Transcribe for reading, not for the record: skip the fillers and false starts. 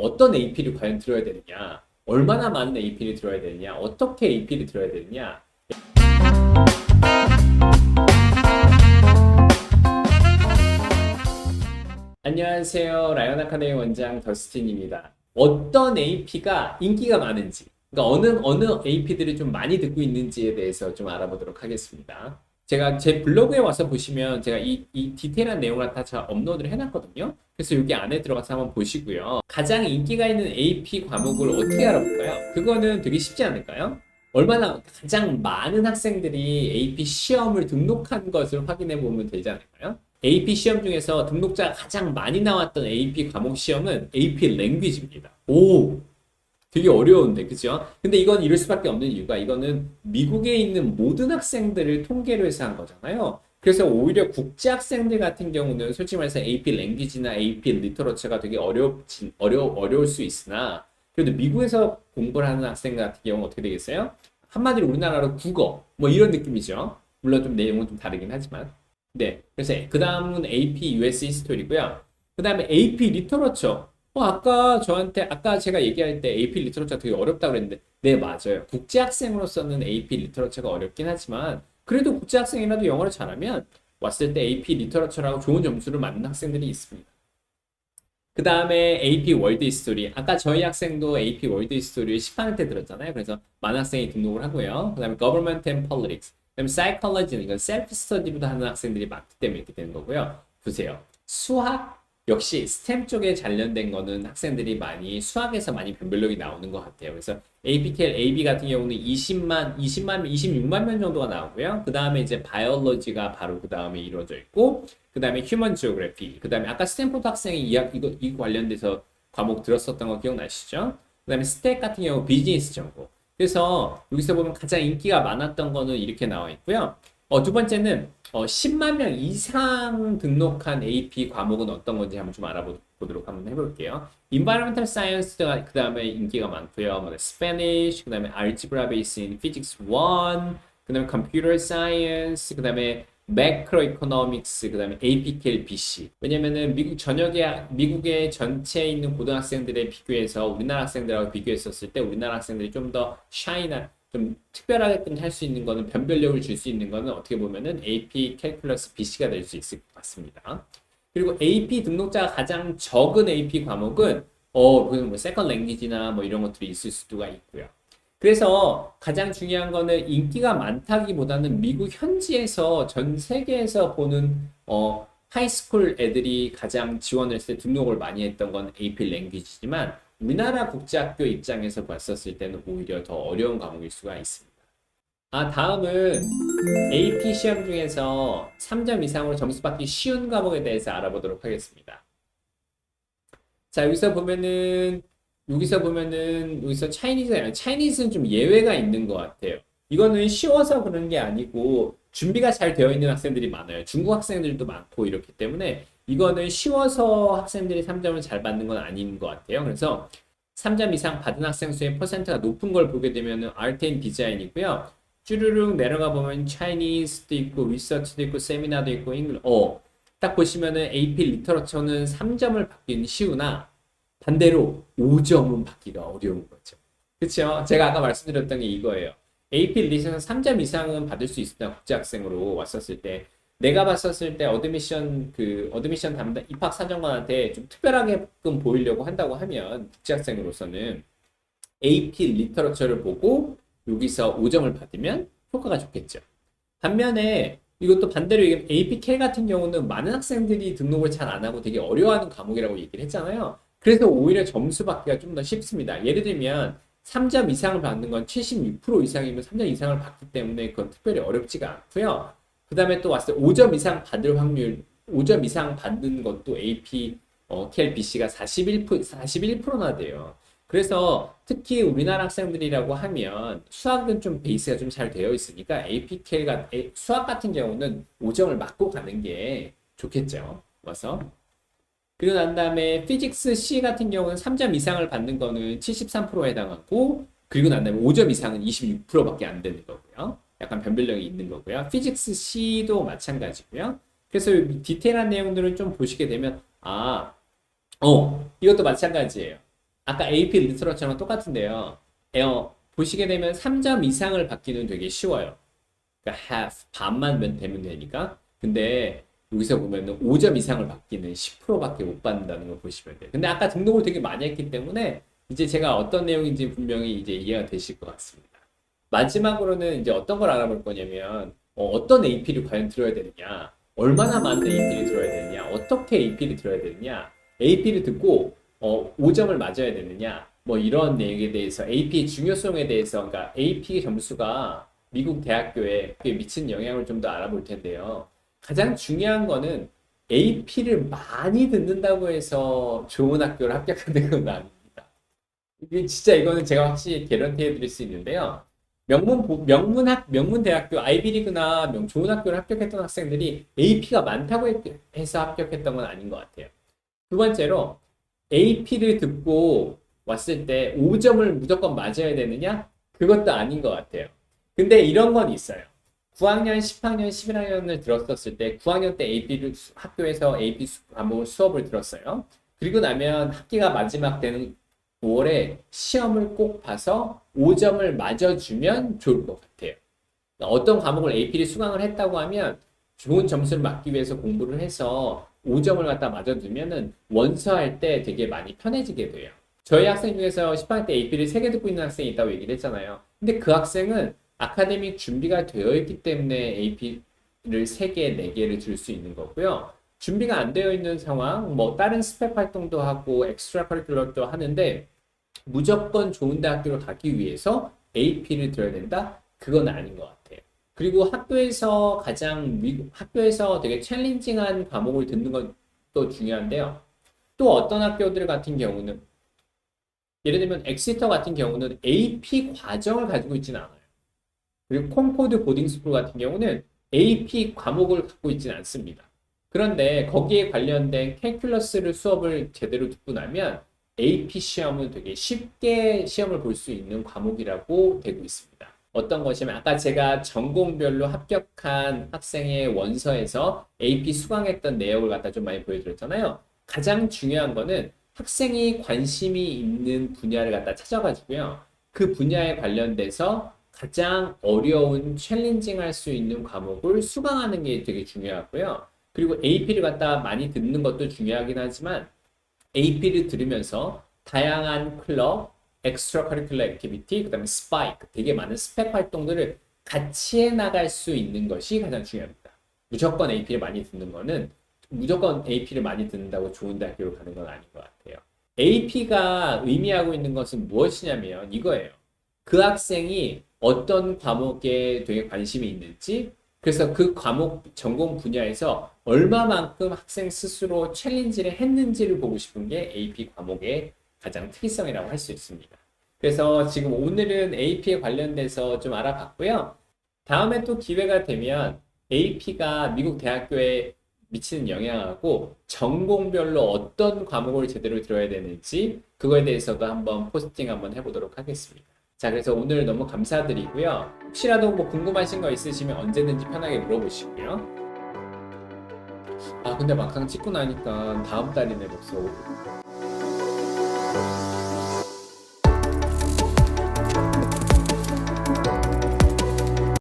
어떤 AP를 과연 들어야 되느냐, 얼마나 많은 AP를 들어야 되느냐, 어떻게 AP를 들어야 되느냐. 안녕하세요. 라이언 아카데미 원장 더스틴입니다. 어떤 AP가 인기가 많은지, 그러니까 어느 AP들이 좀 많이 듣고 있는지에 대해서 좀 알아보도록 하겠습니다. 제가 제 블로그에 와서 보시면 제가 이 디테일한 내용을 다 제가 업로드를 해놨거든요. 그래서 여기 안에 들어가서 한번 보시고요. 가장 인기가 있는 AP 과목을 어떻게 알아볼까요? 그거는 되게 쉽지 않을까요? 얼마나 가장 많은 학생들이 AP 시험을 등록한 것을 확인해 보면 되지 않을까요? AP 시험 중에서 등록자가 가장 많이 나왔던 AP 과목 시험은 AP 랭귀지입니다. 오! 되게 어려운데, 그죠? 근데 이건 이럴 수밖에 없는 이유가 이거는 미국에 있는 모든 학생들을 통계로 해서 한 거잖아요. 그래서 오히려 국제 학생들 같은 경우는 솔직히 말해서 AP 랭귀지나 AP 리터러처가 되게 어려울 수 있으나 그래도 미국에서 공부를 하는 학생 같은 경우는 어떻게 되겠어요? 한마디로 우리나라로 국어, 뭐 이런 느낌이죠. 물론 좀 내용은 좀 다르긴 하지만. 네. 그래서 그 다음은 AP US 히스토리고요. 그 다음에 AP 리터러처. 아까 제가 얘기할 때 AP 리터러처가 되게 어렵다고 그랬는데, 네, 맞아요. 국제학생으로서는 AP 리터러처가 어렵긴 하지만, 그래도 국제학생이라도 영어를 잘하면, 왔을 때 AP 리터러처라고 좋은 점수를 맞는 학생들이 있습니다. 그 다음에 AP 월드 히스토리. 아까 저희 학생도 AP 월드 히스토리 10학년 때 들었잖아요. 그래서 많은 학생이 등록을 하고요. 그 다음에 Government and Politics. 그 다음에 Psychology는 이건 셀프 스터디부터 하는 학생들이 많기 때문에 이렇게 되는 거고요. 보세요. 수학 역시 스템 쪽에 관련된 거는 학생들이 많이 수학에서 많이 변별력이 나오는 것 같아요. 그래서 APKL, AB 같은 경우는 26만 명 정도가 나오고요. 그 다음에 이제 바이올로지가 바로 그 다음에 이루어져 있고, 그 다음에 휴먼 지오그래피, 그 다음에 아까 스탠포드 학생이 이거 관련돼서 과목 들었었던 거 기억나시죠? 그 다음에 스택 같은 경우 비즈니스 정보. 그래서 여기서 보면 가장 인기가 많았던 거는 이렇게 나와 있고요. 두 번째는 10만 명 이상 등록한 AP 과목은 어떤 건지 한번 좀 알아보도록 한번 해볼게요. Environmental Science가 그 다음에 인기가 많고요. 뭐 Spanish, 그 다음에 Algebra Based in Physics 1, 그 다음에 Computer Science, 그 다음에 Macroeconomics, 그 다음에 APKL, BC. 왜냐면은 미국의 전체에 있는 고등학생들에 비교해서 우리나라 학생들하고 비교했었을 때 우리나라 학생들이 좀 더 샤이나 좀 특별하게 할 수 있는 거는 변별력을 줄 수 있는 거는 어떻게 보면은 AP 캘큘러스 BC가 될 수 있을 것 같습니다. 그리고 AP 등록자가 가장 적은 AP 과목은 그건 뭐 세컨 랭귀지나 뭐 이런 것들이 있을 수가 있고요. 그래서 가장 중요한 거는 인기가 많다기보다는 미국 현지에서 전 세계에서 보는 하이스쿨 애들이 가장 지원을 했을 때 등록을 많이 했던 건 AP 랭귀지지만 우리나라 국제학교 입장에서 봤었을 때는 오히려 더 어려운 과목일 수가 있습니다. 다음은 AP 시험 중에서 3점 이상으로 점수 받기 쉬운 과목에 대해서 알아보도록 하겠습니다. 자, 여기서 차이니즈는 좀 예외가 있는 것 같아요. 이거는 쉬워서 그런 게 아니고 준비가 잘 되어 있는 학생들이 많아요. 중국 학생들도 많고 이렇기 때문에 이거는 쉬워서 학생들이 3점을 잘 받는 건 아닌 것 같아요. 그래서 3점 이상 받은 학생 수의 퍼센트가 높은 걸 보게 되면은 Art and Design이고요. 쭈르륵 내려가 보면 Chinese도 있고 리서치도 있고 세미나도 있고 딱 보시면은 AP 리터러처는 3점을 받기는 쉬우나 반대로 5점은 받기가 어려운 거죠. 그렇죠? 제가 아까 말씀드렸던 게 이거예요. AP 리서는 3점 이상은 받을 수 있습니다. 국제학생으로 왔었을 때. 내가 봤었을 때 어드미션 담당 입학사정관한테 좀 특별하게끔 보이려고 한다고 하면 국제학생으로서는 AP 리터러처를 보고 여기서 5점을 받으면 효과가 좋겠죠. 반면에 이것도 반대로 APK 같은 경우는 많은 학생들이 등록을 잘 안 하고 되게 어려워하는 과목이라고 얘기를 했잖아요. 그래서 오히려 점수 받기가 좀 더 쉽습니다. 예를 들면 3점 이상을 받는 건 76% 이상이면 3점 이상을 받기 때문에 그건 특별히 어렵지가 않고요. 그 다음에 또 왔을 때 5점 이상 받을 확률, 5점 이상 받는 것도 AP, KLBC가 41%나 돼요. 그래서 특히 우리나라 학생들이라고 하면 수학은 좀 베이스가 좀 잘 되어 있으니까 APK가 수학 같은 경우는 5점을 맞고 가는 게 좋겠죠. 와서. 그리고 난 다음에 피직스 C 같은 경우는 3점 이상을 받는 거는 73%에 해당하고 그리고 난 다음에 5점 이상은 26%밖에 안 되는 거고요. 약간 변별력이 있는 거고요. 피직스 C도 마찬가지고요. 그래서 디테일한 내용들을 좀 보시게 되면 이것도 마찬가지예요. 아까 AP 리터러처럼 똑같은데요. 보시게 되면 3점 이상을 받기는 되게 쉬워요. 그러니까 half, 반만 되면 되니까. 근데 여기서 보면은 5점 이상을 받기는 10%밖에 못 받는다는 걸 보시면 돼요. 근데 아까 등록을 되게 많이 했기 때문에 이제 제가 어떤 내용인지 분명히 이제 이해가 되실 것 같습니다. 마지막으로는 이제 어떤 걸 알아볼 거냐면 어떤 AP를 과연 들어야 되느냐, 얼마나 많은 AP를 들어야 되느냐, 어떻게 AP를 들어야 되느냐, AP를 듣고 5점을 맞아야 되느냐, 뭐 이런 내용에 대해서 AP 중요성에 대해서 그러니까 AP 점수가 미국 대학교에 미친 영향을 좀 더 알아볼 텐데요. 가장 중요한 거는 AP를 많이 듣는다고 해서 좋은 학교를 합격하는 건 아닙니다. 이게 진짜 이거는 제가 확실히 개런티 해드릴 수 있는데요. 명문 대학교, 아이비리그나 좋은 학교를 합격했던 학생들이 AP가 많다고 해서 합격했던 건 아닌 것 같아요. 두 번째로, AP를 듣고 왔을 때 5점을 무조건 맞아야 되느냐? 그것도 아닌 것 같아요. 근데 이런 건 있어요. 9학년, 10학년, 11학년을 들었었을 때 9학년 때 학교에서 AP 과목 수업을 들었어요. 그리고 나면 학기가 마지막 되는 5월에 시험을 꼭 봐서 5점을 맞아주면 좋을 것 같아요. 어떤 과목을 AP를 수강을 했다고 하면 좋은 점수를 받기 위해서 공부를 해서 5점을 갖다 맞아두면은 원서할 때 되게 많이 편해지게 돼요. 저희 학생 중에서 10학년 때 AP를 3개 듣고 있는 학생이 있다고 얘기를 했잖아요. 근데 그 학생은 아카데믹 준비가 되어 있기 때문에 AP를 3개, 4개를 줄 수 있는 거고요. 준비가 안 되어 있는 상황, 뭐 다른 스펙 활동도 하고 엑스트라 커리큘럼도 하는데 무조건 좋은 대학교를 가기 위해서 AP를 들어야 된다? 그건 아닌 것 같아요. 그리고 학교에서 되게 챌린징한 과목을 듣는 것도 중요한데요. 또 어떤 학교들 같은 경우는, 예를 들면 엑시터 같은 경우는 AP 과정을 가지고 있지는 않아요. 그리고 콩코드 보딩 스쿨 같은 경우는 AP 과목을 갖고 있지는 않습니다. 그런데 거기에 관련된 캘큘러스를 수업을 제대로 듣고 나면 AP 시험은 되게 쉽게 시험을 볼 수 있는 과목이라고 되고 있습니다. 어떤 것이면 아까 제가 전공별로 합격한 학생의 원서에서 AP 수강했던 내역을 갖다 좀 많이 보여드렸잖아요. 가장 중요한 거는 학생이 관심이 있는 분야를 갖다 찾아가지고요. 그 분야에 관련돼서 가장 어려운 챌린징할 수 있는 과목을 수강하는 게 되게 중요하고요. 그리고 AP를 갖다 많이 듣는 것도 중요하긴 하지만 AP를 들으면서 다양한 클럽, 엑스트라 커리큘러 액티비티, 그다음에 스파이크, 되게 많은 스펙 활동들을 같이 해 나갈 수 있는 것이 가장 중요합니다. 무조건 AP를 많이 듣는다고 좋은 대학교로 가는 건 아닌 것 같아요. AP가 의미하고 있는 것은 무엇이냐면 이거예요. 그 학생이 어떤 과목에 되게 관심이 있는지, 그래서 그 과목 전공 분야에서 얼마만큼 학생 스스로 챌린지를 했는지를 보고 싶은 게 AP 과목의 가장 특이성이라고 할 수 있습니다. 그래서 지금 오늘은 AP에 관련돼서 좀 알아봤고요. 다음에 또 기회가 되면 AP가 미국 대학교에 미치는 영향하고 전공별로 어떤 과목을 제대로 들어야 되는지 그거에 대해서도 한번 포스팅 한번 해보도록 하겠습니다. 자, 그래서 오늘 너무 감사드리고요. 혹시라도 뭐 궁금하신 거 있으시면 언제든지 편하게 물어보시고요. 근데 막상 찍고 나니까 다음 달이네 벌써.